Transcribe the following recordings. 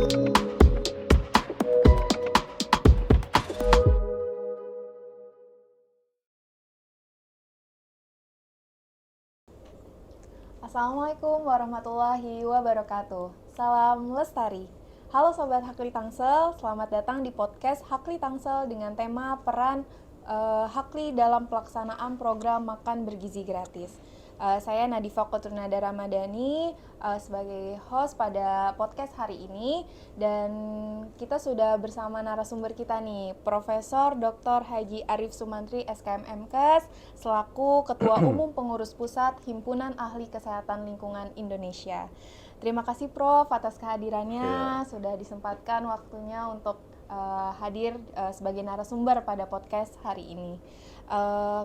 Assalamualaikum warahmatullahi wabarakatuh. Salam lestari. Halo Sobat Hakli Tangsel, selamat datang di podcast Hakli Tangsel dengan tema peran Hakli dalam pelaksanaan program makan bergizi gratis. Saya Nadifa Koturnada Ramadhani sebagai host pada podcast hari ini, dan kita sudah bersama narasumber kita nih, Profesor Dr. Haji Arif Sumantri SKM MKes selaku Ketua Umum Pengurus Pusat Himpunan Ahli Kesehatan Lingkungan Indonesia. Terima kasih Prof atas kehadirannya, sudah disempatkan waktunya untuk hadir sebagai narasumber pada podcast hari ini.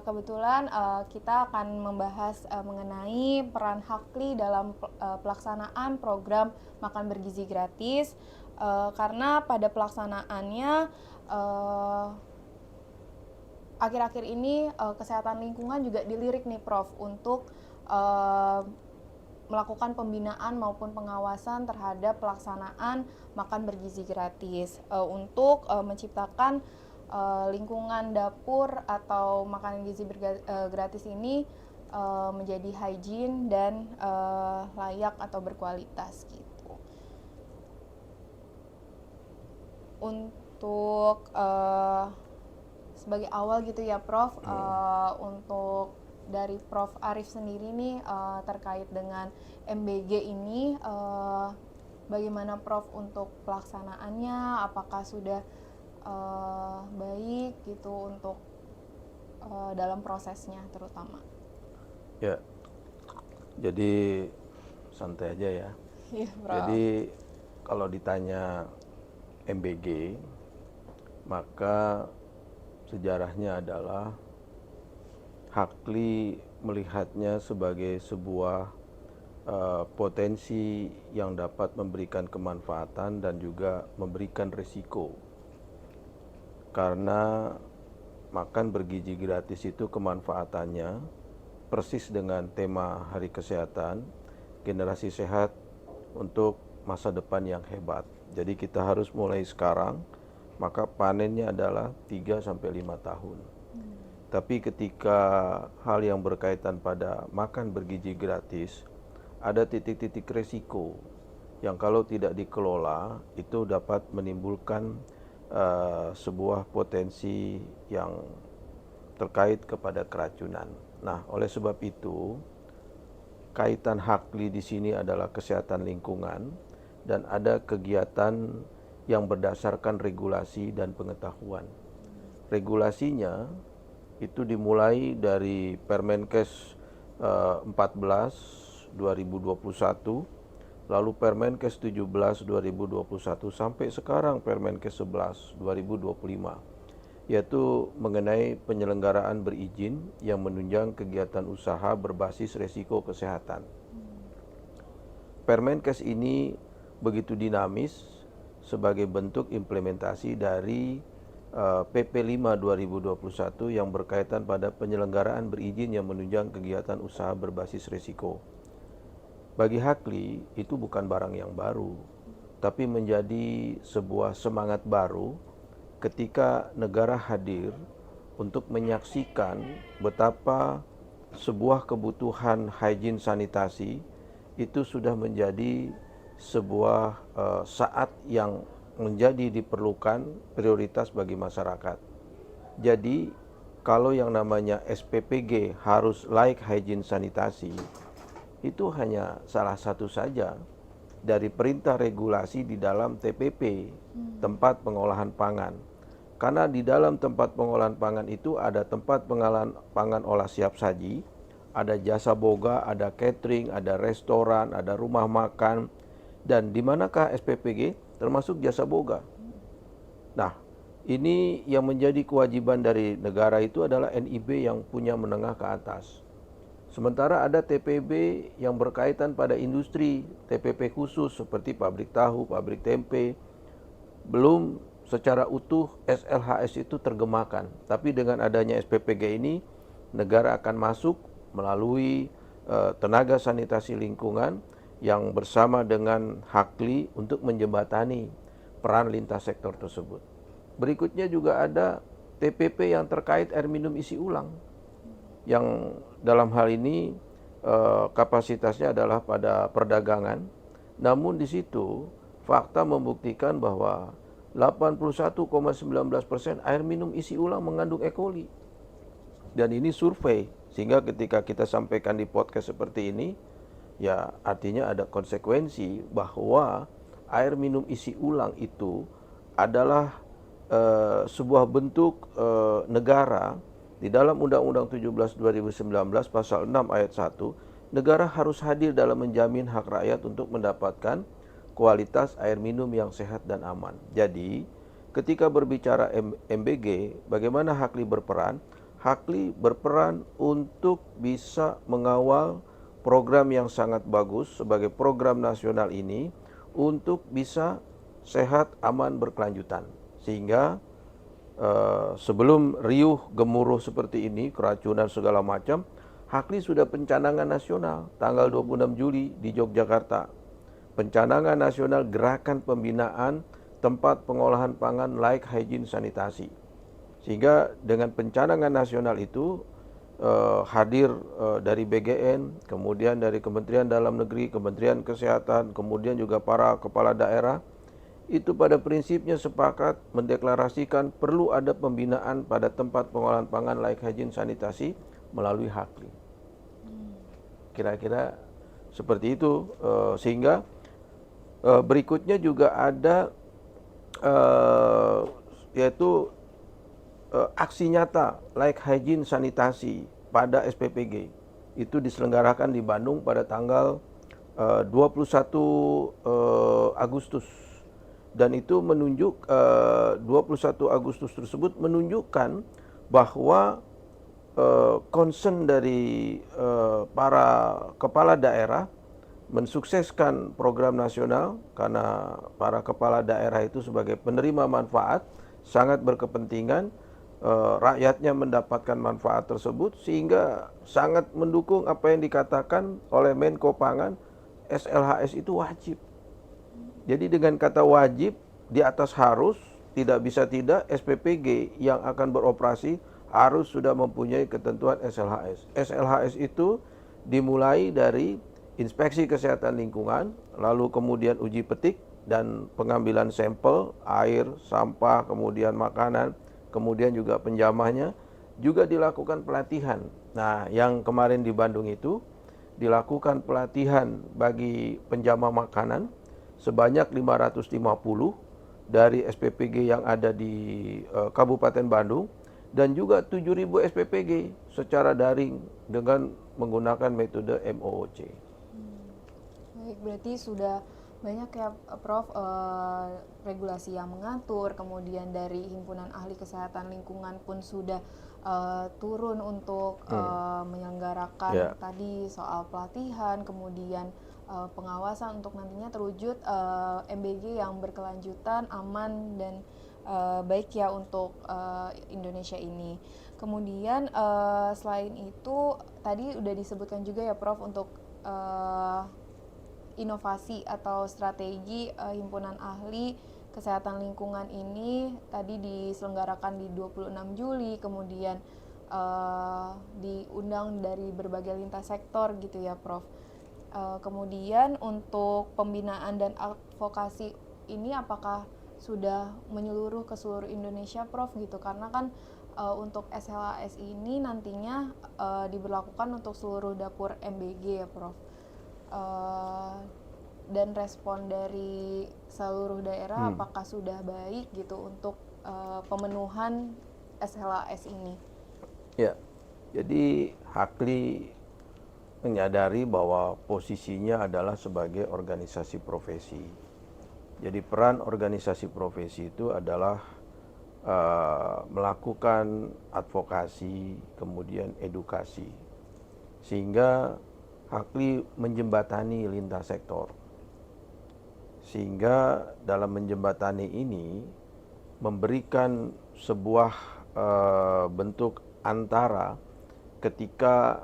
Kebetulan kita akan membahas mengenai peran Hakli dalam pelaksanaan program makan bergizi gratis, karena pada pelaksanaannya akhir-akhir ini kesehatan lingkungan juga dilirik nih Prof untuk melakukan pembinaan maupun pengawasan terhadap pelaksanaan makan bergizi gratis untuk menciptakan lingkungan dapur atau makanan gizi gratis ini menjadi hygiene dan layak atau berkualitas gitu. Untuk sebagai awal gitu ya Prof, untuk dari Prof Arif sendiri nih terkait dengan MBG ini, bagaimana Prof untuk pelaksanaannya, apakah sudah baik gitu untuk dalam prosesnya terutama? Ya, jadi santai aja ya. Iya, Prof. Jadi kalau ditanya MBG, maka sejarahnya adalah Hakli melihatnya sebagai sebuah potensi yang dapat memberikan kemanfaatan dan juga memberikan risiko. Karena makan bergizi gratis itu kemanfaatannya persis dengan tema Hari Kesehatan, generasi sehat untuk masa depan yang hebat. Jadi kita harus mulai sekarang, maka panennya adalah 3-5 tahun. Tapi ketika hal yang berkaitan pada makan bergizi gratis, ada titik-titik resiko yang kalau tidak dikelola itu dapat menimbulkan sebuah potensi yang terkait kepada keracunan. Nah, oleh sebab itu, kaitan Hakli di sini adalah kesehatan lingkungan dan ada kegiatan yang berdasarkan regulasi dan pengetahuan. Regulasinya itu dimulai dari Permenkes 14 2021, lalu Permenkes 17 2021 sampai sekarang Permenkes 11 2025, yaitu mengenai penyelenggaraan berizin yang menunjang kegiatan usaha berbasis resiko kesehatan. Permenkes ini begitu dinamis sebagai bentuk implementasi dari PP 5 2021 yang berkaitan pada penyelenggaraan berizin yang menunjang kegiatan usaha berbasis risiko. Bagi Hakli itu bukan barang yang baru, tapi menjadi sebuah semangat baru ketika negara hadir untuk menyaksikan betapa sebuah kebutuhan hygiene sanitasi itu sudah menjadi sebuah saat yang menjadi diperlukan prioritas bagi masyarakat. Jadi kalau yang namanya SPPG harus layak hygiene sanitasi, itu hanya salah satu saja dari perintah regulasi di dalam TPP, tempat pengolahan pangan. Karena di dalam tempat pengolahan pangan itu ada tempat pengolahan pangan olah siap saji, ada jasa boga, ada catering, ada restoran, ada rumah makan, dan di manakah SPPG? Termasuk jasa boga. Nah, ini yang menjadi kewajiban dari negara itu adalah NIB yang punya menengah ke atas. Sementara ada TPB yang berkaitan pada industri, TPP khusus seperti pabrik tahu, pabrik tempe. Belum secara utuh SLHS itu tergemakan. Tapi dengan adanya SPPG ini, negara akan masuk melalui tenaga sanitasi lingkungan yang bersama dengan Hakli untuk menjembatani peran lintas sektor tersebut. Berikutnya juga ada TPP yang terkait air minum isi ulang, yang dalam hal ini kapasitasnya adalah pada perdagangan. Namun di situ fakta membuktikan bahwa 81,19% air minum isi ulang mengandung E. coli. Dan ini survei, sehingga ketika kita sampaikan di podcast seperti ini, ya artinya ada konsekuensi bahwa air minum isi ulang itu adalah sebuah bentuk negara di dalam Undang-Undang 17 2019 pasal 6 ayat 1, negara harus hadir dalam menjamin hak rakyat untuk mendapatkan kualitas air minum yang sehat dan aman. Jadi, ketika berbicara MBG, bagaimana Hakli berperan? Hakli berperan untuk bisa mengawal program yang sangat bagus sebagai program nasional ini untuk bisa sehat, aman, berkelanjutan. Sehingga sebelum riuh gemuruh seperti ini, keracunan segala macam, Hakli sudah pencanangan nasional tanggal 26 Juli di Yogyakarta. Pencanangan nasional gerakan pembinaan tempat pengolahan pangan layak hygiene sanitasi. Sehingga dengan pencanangan nasional itu hadir dari BGN, kemudian dari Kementerian Dalam Negeri, Kementerian Kesehatan, kemudian juga para kepala daerah, itu pada prinsipnya sepakat mendeklarasikan perlu ada pembinaan pada tempat pengolahan pangan layak hygiene sanitasi melalui Hakli. Kira-kira seperti itu, sehingga berikutnya juga ada yaitu aksi nyata layak hygiene sanitasi pada SPPG. Itu diselenggarakan di Bandung pada tanggal 21 Agustus. Dan itu menunjuk 21 Agustus tersebut menunjukkan bahwa concern dari para kepala daerah mensukseskan program nasional, karena para kepala daerah itu sebagai penerima manfaat sangat berkepentingan rakyatnya mendapatkan manfaat tersebut, sehingga sangat mendukung apa yang dikatakan oleh Menko Pangan, SLHS itu wajib. Jadi dengan kata wajib di atas harus, tidak bisa tidak, SPPG yang akan beroperasi harus sudah mempunyai ketentuan SLHS. SLHS itu dimulai dari inspeksi kesehatan lingkungan, lalu kemudian uji petik dan pengambilan sampel air, sampah, kemudian makanan, kemudian juga penjamahnya, juga dilakukan pelatihan. Nah, yang kemarin di Bandung itu dilakukan pelatihan bagi penjamah makanan sebanyak 550 dari SPPG yang ada di Kabupaten Bandung, dan juga 7.000 SPPG secara daring dengan menggunakan metode MOOC. Baik, berarti sudah banyak ya Prof, regulasi yang mengatur, kemudian dari Himpunan Ahli Kesehatan Lingkungan pun sudah turun untuk menyelenggarakan tadi soal pelatihan, kemudian pengawasan untuk nantinya terwujud MBG yang berkelanjutan, aman, dan baik ya untuk Indonesia ini. Kemudian selain itu tadi udah disebutkan juga ya Prof untuk inovasi atau strategi Himpunan Ahli Kesehatan Lingkungan ini tadi diselenggarakan di 26 Juli, kemudian diundang dari berbagai lintas sektor gitu ya Prof. Kemudian untuk pembinaan dan advokasi ini apakah sudah menyeluruh ke seluruh Indonesia Prof gitu, karena kan untuk SLHS ini nantinya diberlakukan untuk seluruh dapur MBG ya Prof. Dan respon dari seluruh daerah apakah sudah baik gitu untuk pemenuhan SLHS ini? Ya, jadi Hakli menyadari bahwa posisinya adalah sebagai organisasi profesi. Jadi peran organisasi profesi itu adalah melakukan advokasi, kemudian edukasi, sehingga Hakli menjembatani lintas sektor. Sehingga dalam menjembatani ini memberikan sebuah bentuk antara ketika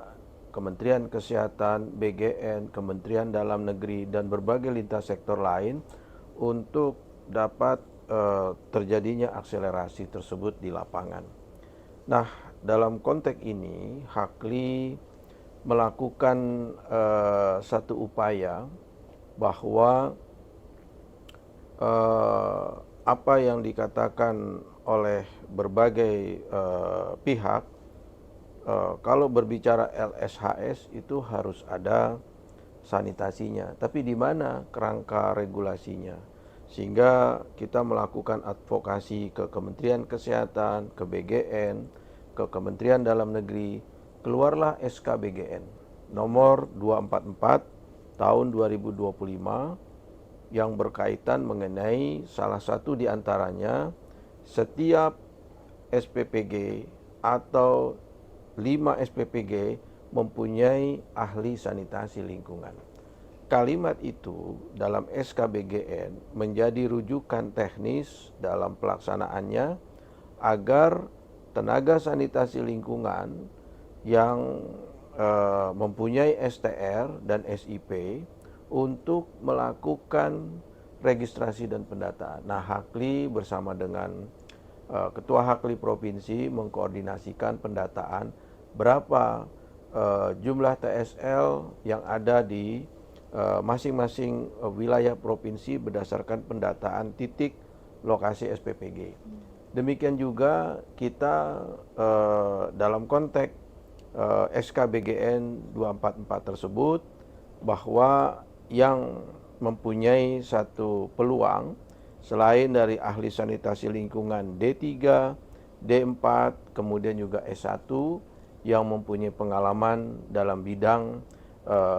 Kementerian Kesehatan, BGN, Kementerian Dalam Negeri, dan berbagai lintas sektor lain untuk dapat terjadinya akselerasi tersebut di lapangan. Nah, dalam konteks ini, Hakli melakukan satu upaya bahwa apa yang dikatakan oleh berbagai pihak, kalau berbicara LSHS itu harus ada sanitasinya, tapi di mana kerangka regulasinya? Sehingga kita melakukan advokasi ke Kementerian Kesehatan, ke BGN, ke Kementerian Dalam Negeri, keluarlah SK BGN nomor 244 tahun 2025 yang berkaitan mengenai salah satu di antaranya setiap SPPG atau 5 SPPG mempunyai ahli sanitasi lingkungan. Kalimat itu dalam SKBGN menjadi rujukan teknis dalam pelaksanaannya agar tenaga sanitasi lingkungan yang mempunyai STR dan SIP untuk melakukan registrasi dan pendataan. Nah, Hakli bersama dengan Ketua Hakli Provinsi mengkoordinasikan pendataan berapa jumlah TSL yang ada di masing-masing wilayah provinsi berdasarkan pendataan titik lokasi SPPG. Demikian juga kita dalam konteks SKBGN 244 tersebut, bahwa yang mempunyai satu peluang selain dari ahli sanitasi lingkungan D3, D4, kemudian juga S1 yang mempunyai pengalaman dalam bidang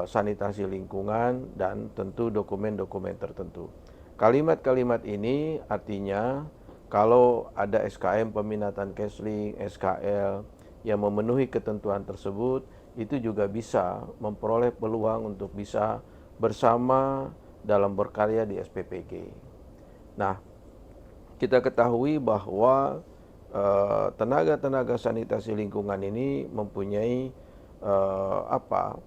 sanitasi lingkungan dan tentu dokumen-dokumen tertentu. Kalimat-kalimat ini artinya kalau ada SKM peminatan Kesling, SKL yang memenuhi ketentuan tersebut, itu juga bisa memperoleh peluang untuk bisa bersama dalam berkarya di SPPG. Nah, kita ketahui bahwa tenaga-tenaga sanitasi lingkungan ini mempunyai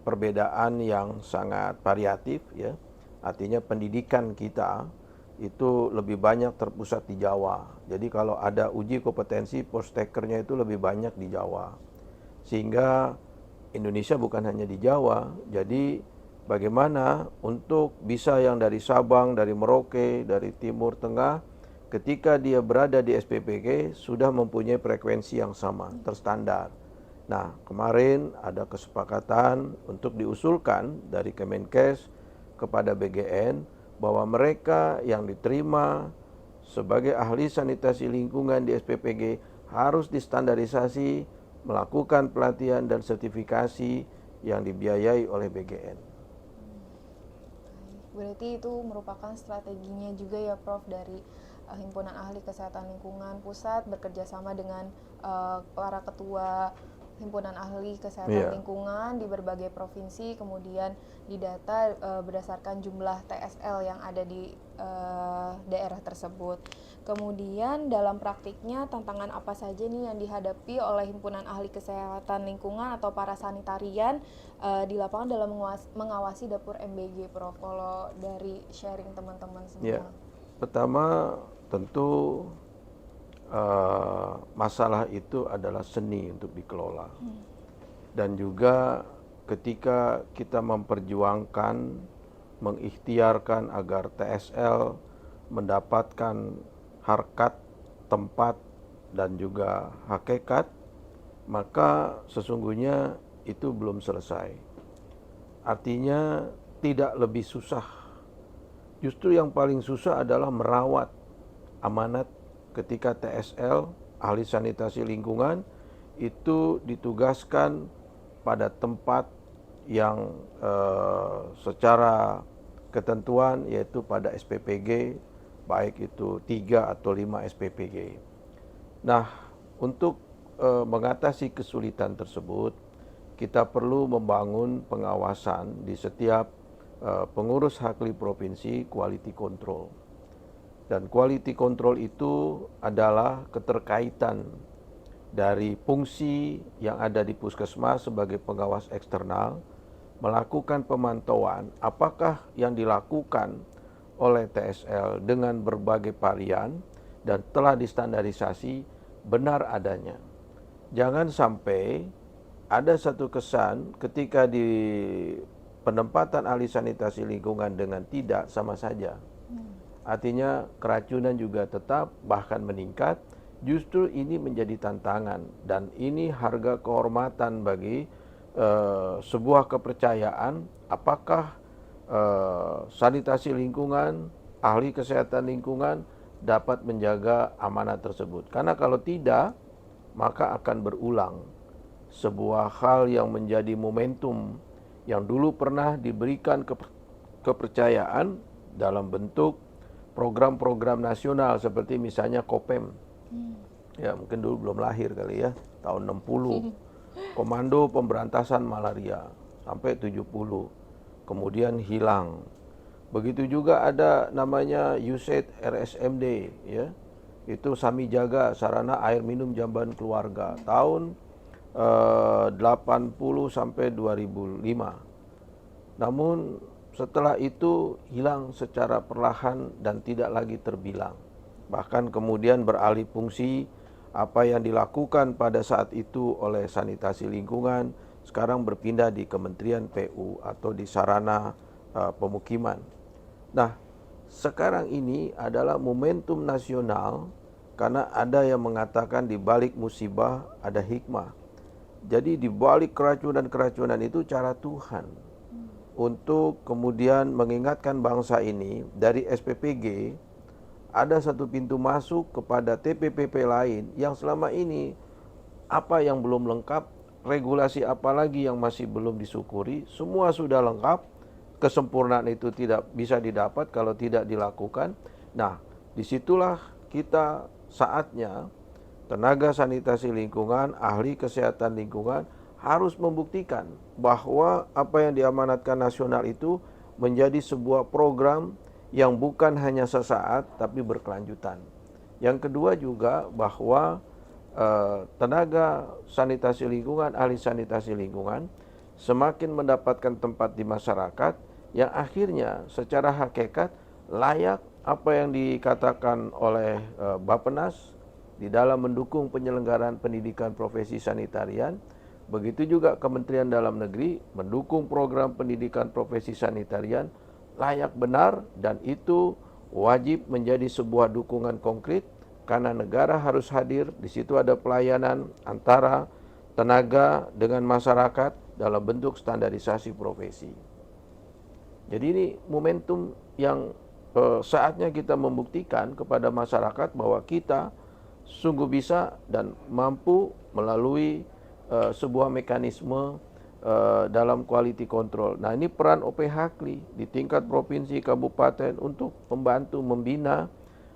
perbedaan yang sangat variatif, ya. Artinya pendidikan kita itu lebih banyak terpusat di Jawa. Jadi kalau ada uji kompetensi, post-takernya itu lebih banyak di Jawa. Sehingga Indonesia bukan hanya di Jawa. Jadi bagaimana untuk bisa yang dari Sabang, dari Merauke, dari Timur Tengah, ketika dia berada di SPPG sudah mempunyai frekuensi yang sama, terstandar. Nah, kemarin ada kesepakatan untuk diusulkan dari Kemenkes kepada BGN bahwa mereka yang diterima sebagai ahli sanitasi lingkungan di SPPG harus distandarisasi, melakukan pelatihan dan sertifikasi yang dibiayai oleh BGN. Berarti itu merupakan strateginya juga ya Prof, dari Himpunan Ahli Kesehatan Lingkungan Pusat bekerja sama dengan para ketua Himpunan Ahli Kesehatan Lingkungan di berbagai provinsi, kemudian didata berdasarkan jumlah TSL yang ada di daerah tersebut. Kemudian dalam praktiknya tantangan apa saja nih yang dihadapi oleh Himpunan Ahli Kesehatan Lingkungan atau para sanitarian di lapangan dalam mengawasi dapur MBG, Prof? Kalau dari sharing teman-teman semua. Ya, pertama tentu masalah itu adalah seni untuk dikelola. Dan juga ketika kita memperjuangkan, mengikhtiarkan agar TSL mendapatkan harkat, tempat, dan juga hakikat, maka sesungguhnya itu belum selesai. Artinya tidak lebih susah. Justru yang paling susah adalah merawat amanat ketika TSL, ahli sanitasi lingkungan, itu ditugaskan pada tempat yang secara ketentuan yaitu pada SPPG, baik itu 3 atau 5 SPPG. Nah, untuk mengatasi kesulitan tersebut, kita perlu membangun pengawasan di setiap pengurus Hakli Provinsi, quality control. Dan quality control itu adalah keterkaitan dari fungsi yang ada di puskesmas sebagai pengawas eksternal, melakukan pemantauan apakah yang dilakukan oleh TSL dengan berbagai varian dan telah distandarisasi benar adanya. Jangan sampai ada satu kesan ketika di penempatan ahli sanitasi lingkungan dengan tidak sama saja. Artinya keracunan juga tetap bahkan meningkat. Justru ini menjadi tantangan dan ini harga kehormatan bagi sebuah kepercayaan apakah sanitasi lingkungan, ahli kesehatan lingkungan dapat menjaga amanat tersebut. Karena kalau tidak, maka akan berulang sebuah hal yang menjadi momentum yang dulu pernah diberikan kepercayaan dalam bentuk program-program nasional seperti misalnya Kopem. Ya mungkin dulu belum lahir kali ya, tahun 60. Komando Pemberantasan Malaria sampai 70. Kemudian hilang. Begitu juga ada namanya USAID RSMD ya. Itu Sami Jaga Sarana Air Minum Jamban Keluarga tahun 80 sampai 2005. Namun setelah itu hilang secara perlahan dan tidak lagi terbilang. Bahkan kemudian beralih fungsi apa yang dilakukan pada saat itu oleh sanitasi lingkungan sekarang berpindah di Kementerian PU atau di sarana pemukiman. Nah, sekarang ini adalah momentum nasional karena ada yang mengatakan di balik musibah ada hikmah. Jadi di balik keracunan-keracunan itu cara Tuhan untuk kemudian mengingatkan bangsa ini dari SPPG ada satu pintu masuk kepada TPPP lain yang selama ini apa yang belum lengkap, regulasi apa lagi yang masih belum disyukuri, semua sudah lengkap, kesempurnaan itu tidak bisa didapat kalau tidak dilakukan. Nah, disitulah kita saatnya tenaga sanitasi lingkungan, ahli kesehatan lingkungan harus membuktikan bahwa apa yang diamanatkan nasional itu menjadi sebuah program yang bukan hanya sesaat tapi berkelanjutan. Yang kedua juga bahwa tenaga sanitasi lingkungan, ahli sanitasi lingkungan semakin mendapatkan tempat di masyarakat yang akhirnya secara hakikat layak apa yang dikatakan oleh Bappenas di dalam mendukung penyelenggaraan pendidikan profesi sanitarian. Begitu juga Kementerian Dalam Negeri mendukung program pendidikan profesi sanitarian layak benar dan itu wajib menjadi sebuah dukungan konkret karena negara harus hadir. Di situ ada pelayanan antara tenaga dengan masyarakat dalam bentuk standarisasi profesi. Jadi ini momentum yang saatnya kita membuktikan kepada masyarakat bahwa kita sungguh bisa dan mampu melalui sebuah mekanisme dalam quality control. Nah, ini peran OPHAKLI di tingkat provinsi, kabupaten untuk membantu membina,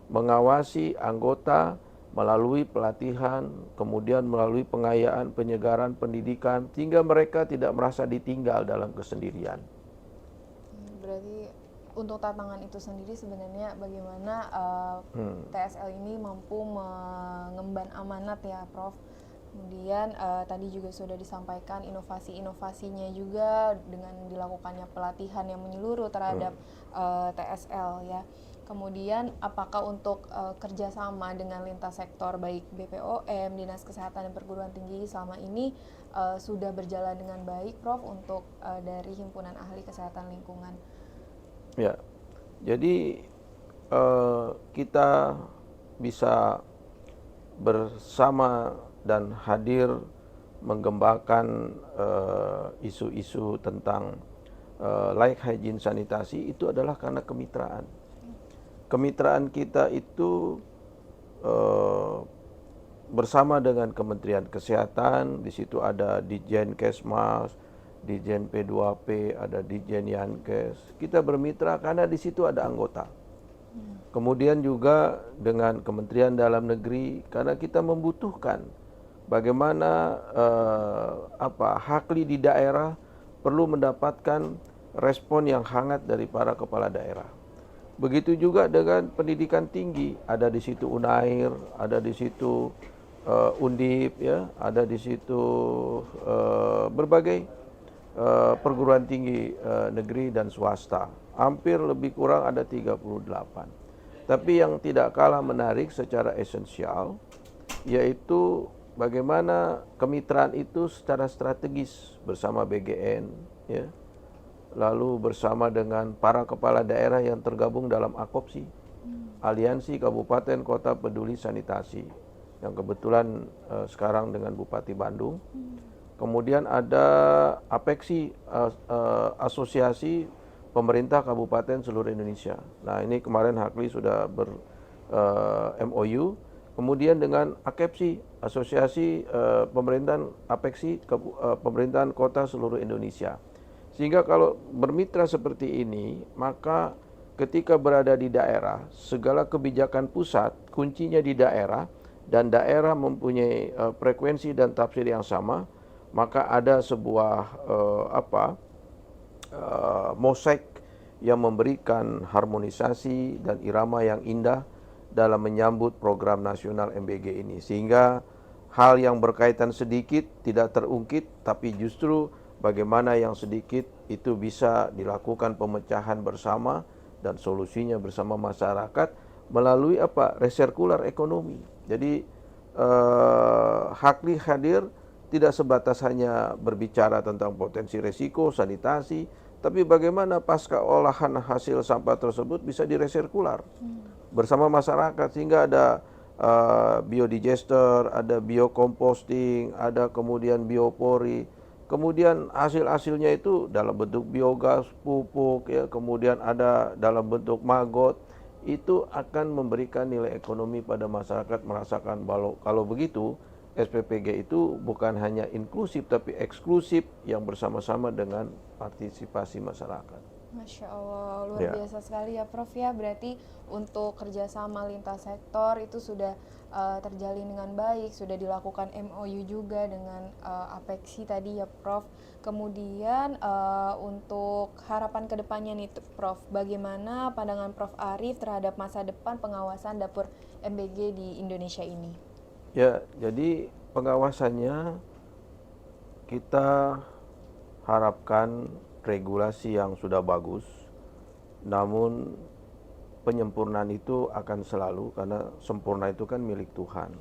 mengawasi anggota melalui pelatihan, kemudian melalui pengayaan, penyegaran pendidikan, sehingga mereka tidak merasa ditinggal dalam kesendirian. Berarti untuk tantangan itu sendiri sebenarnya bagaimana TSL ini mampu mengemban amanat ya, Prof. Kemudian tadi juga sudah disampaikan inovasi-inovasinya juga dengan dilakukannya pelatihan yang menyeluruh terhadap TSL ya. Kemudian apakah untuk kerjasama dengan lintas sektor baik BPOM, Dinas Kesehatan dan Perguruan Tinggi selama ini sudah berjalan dengan baik, Prof, untuk dari Himpunan Ahli Kesehatan Lingkungan? Ya, jadi kita bisa bersama dan hadir mengembangkan isu-isu tentang layak hygiene sanitasi itu adalah karena kemitraan. Kemitraan kita itu bersama dengan Kementerian Kesehatan, di situ ada Ditjen Kesmas, Ditjen P2P, ada Ditjen Yankes. Kita bermitra karena di situ ada anggota. Kemudian juga dengan Kementerian Dalam Negeri karena kita membutuhkan bagaimana Hakli di daerah perlu mendapatkan respon yang hangat dari para kepala daerah. Begitu juga dengan pendidikan tinggi, ada di situ Unair, ada di situ Undip, ya, ada di situ berbagai perguruan tinggi negeri dan swasta. Hampir lebih kurang ada 38. Tapi yang tidak kalah menarik secara esensial yaitu bagaimana kemitraan itu secara strategis bersama BGN, ya, lalu bersama dengan para kepala daerah yang tergabung dalam AKOPSI, Aliansi Kabupaten Kota Peduli Sanitasi, yang kebetulan sekarang dengan Bupati Bandung. Kemudian ada APEKSI, Asosiasi Pemerintah Kabupaten Seluruh Indonesia. Nah, ini kemarin Hakli sudah MOU. Kemudian dengan AKEPSI, Asosiasi Pemerintahan APEKSI Pemerintahan Kota Seluruh Indonesia. Sehingga kalau bermitra seperti ini, maka ketika berada di daerah, segala kebijakan pusat kuncinya di daerah, dan daerah mempunyai frekuensi dan tafsir yang sama, maka ada sebuah mosaik yang memberikan harmonisasi dan irama yang indah dalam menyambut program nasional MBG ini. Sehingga hal yang berkaitan sedikit tidak terungkit, tapi justru bagaimana yang sedikit itu bisa dilakukan pemecahan bersama dan solusinya bersama masyarakat melalui resirkular ekonomi. Jadi Hakli hadir tidak sebatas hanya berbicara tentang potensi resiko, sanitasi, tapi bagaimana pasca olahan hasil sampah tersebut bisa diresirkular bersama masyarakat, sehingga ada biodigester, ada biocomposting, ada kemudian biopori, kemudian hasil-hasilnya itu dalam bentuk biogas, pupuk, ya, kemudian ada dalam bentuk maggot. Itu akan memberikan nilai ekonomi pada masyarakat, merasakan kalau begitu SPPG itu bukan hanya inklusif tapi eksklusif yang bersama-sama dengan partisipasi masyarakat. Masya Allah, luar biasa sekali ya Prof ya. Berarti untuk kerjasama lintas sektor itu sudah terjalin dengan baik, sudah dilakukan MOU juga dengan APEKSI tadi ya Prof. Kemudian untuk harapan kedepannya nih Prof, bagaimana pandangan Prof Arief terhadap masa depan pengawasan dapur MBG di Indonesia ini? Ya, jadi pengawasannya kita harapkan regulasi yang sudah bagus, namun penyempurnaan itu akan selalu, karena sempurna itu kan milik Tuhan.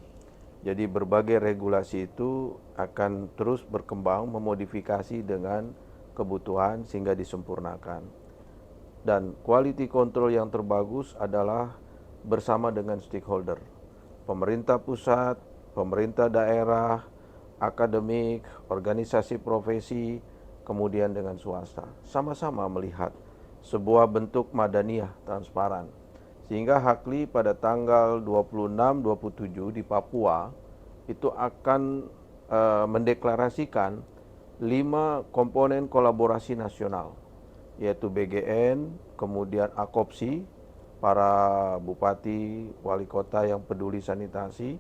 Jadi berbagai regulasi itu akan terus berkembang, memodifikasi dengan kebutuhan sehingga disempurnakan. Dan quality control yang terbagus adalah bersama dengan stakeholder, pemerintah pusat, pemerintah daerah, akademik, organisasi profesi, kemudian dengan swasta, sama-sama melihat sebuah bentuk madaniyah transparan. Sehingga Hakli pada tanggal 26-27 di Papua itu akan mendeklarasikan 5 komponen kolaborasi nasional, yaitu BGN, kemudian AKOPSI, para bupati, wali kota yang peduli sanitasi,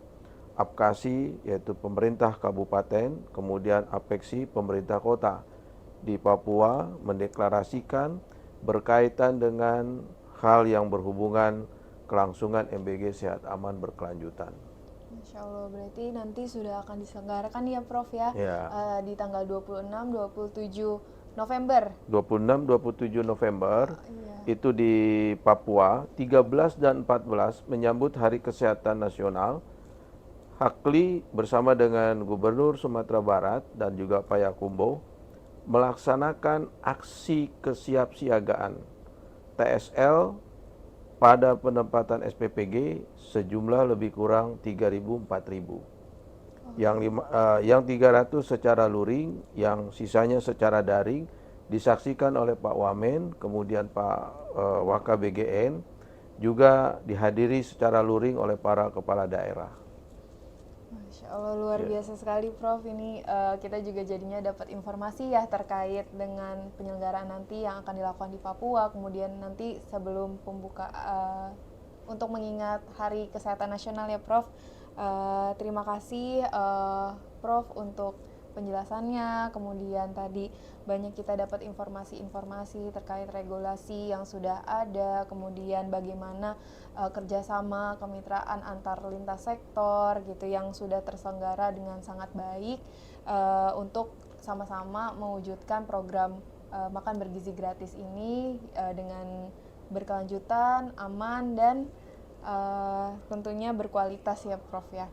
APKASI, yaitu pemerintah kabupaten, kemudian APEKSI, pemerintah kota di Papua, mendeklarasikan berkaitan dengan hal yang berhubungan kelangsungan MBG sehat aman berkelanjutan. Masya Allah, berarti nanti sudah akan diselenggarakan ya Prof ya, di tanggal 26-27 November. 26-27 November itu di Papua, 13 dan 14 menyambut Hari Kesehatan Nasional. Hakli bersama dengan Gubernur Sumatera Barat dan juga Payakumbuh melaksanakan aksi kesiapsiagaan TSL pada penempatan SPPG sejumlah lebih kurang 3.000-4.000. Yang 300 secara luring, yang sisanya secara daring disaksikan oleh Pak Wamen, kemudian Pak Waka-BGN, juga dihadiri secara luring oleh para kepala daerah. Masya Allah, luar biasa sekali Prof. Ini kita juga jadinya dapat informasi ya terkait dengan penyelenggaraan nanti yang akan dilakukan di Papua. Kemudian nanti sebelum pembuka untuk mengingat Hari Kesehatan Nasional ya Prof. Terima kasih Prof untuk penjelasannya. Kemudian tadi banyak kita dapat informasi-informasi terkait regulasi yang sudah ada, kemudian bagaimana kerjasama kemitraan antar lintas sektor gitu yang sudah terselenggara dengan sangat baik untuk sama-sama mewujudkan program makan bergizi gratis ini dengan berkelanjutan, aman, dan tentunya berkualitas ya Prof ya.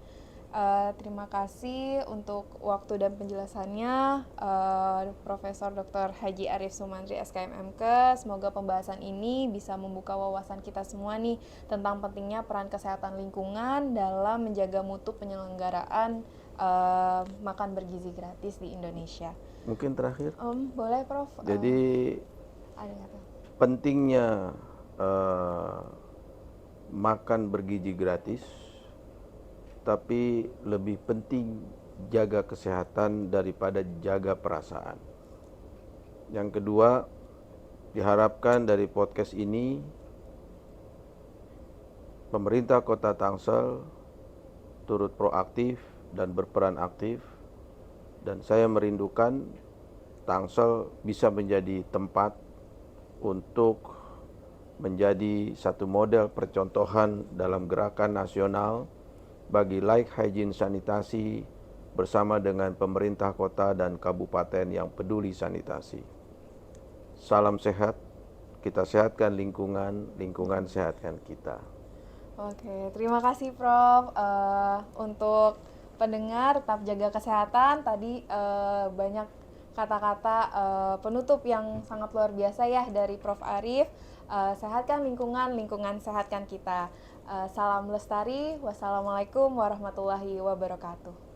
Terima kasih untuk waktu dan penjelasannya Profesor Dr. Haji Arif Sumantri SKMMK. Semoga pembahasan ini bisa membuka wawasan kita semua nih tentang pentingnya peran kesehatan lingkungan dalam menjaga mutu penyelenggaraan makan bergizi gratis di Indonesia. Mungkin terakhir. Boleh Prof. Jadi Ada kata. pentingnya makan bergizi gratis, tapi lebih penting jaga kesehatan daripada jaga perasaan. Yang kedua, diharapkan dari podcast ini pemerintah Kota Tangsel turut proaktif dan berperan aktif, dan saya merindukan Tangsel bisa menjadi tempat untuk menjadi satu model percontohan dalam gerakan nasional bagi like hygiene sanitasi bersama dengan pemerintah kota dan kabupaten yang peduli sanitasi. Salam sehat, kita sehatkan lingkungan, lingkungan sehatkan kita. Oke, terima kasih Prof. Untuk pendengar tetap jaga kesehatan. Tadi banyak kata-kata penutup yang sangat luar biasa ya dari Prof. Arif. Sehatkan lingkungan, lingkungan sehatkan kita. Salam lestari. Wassalamualaikum warahmatullahi wabarakatuh.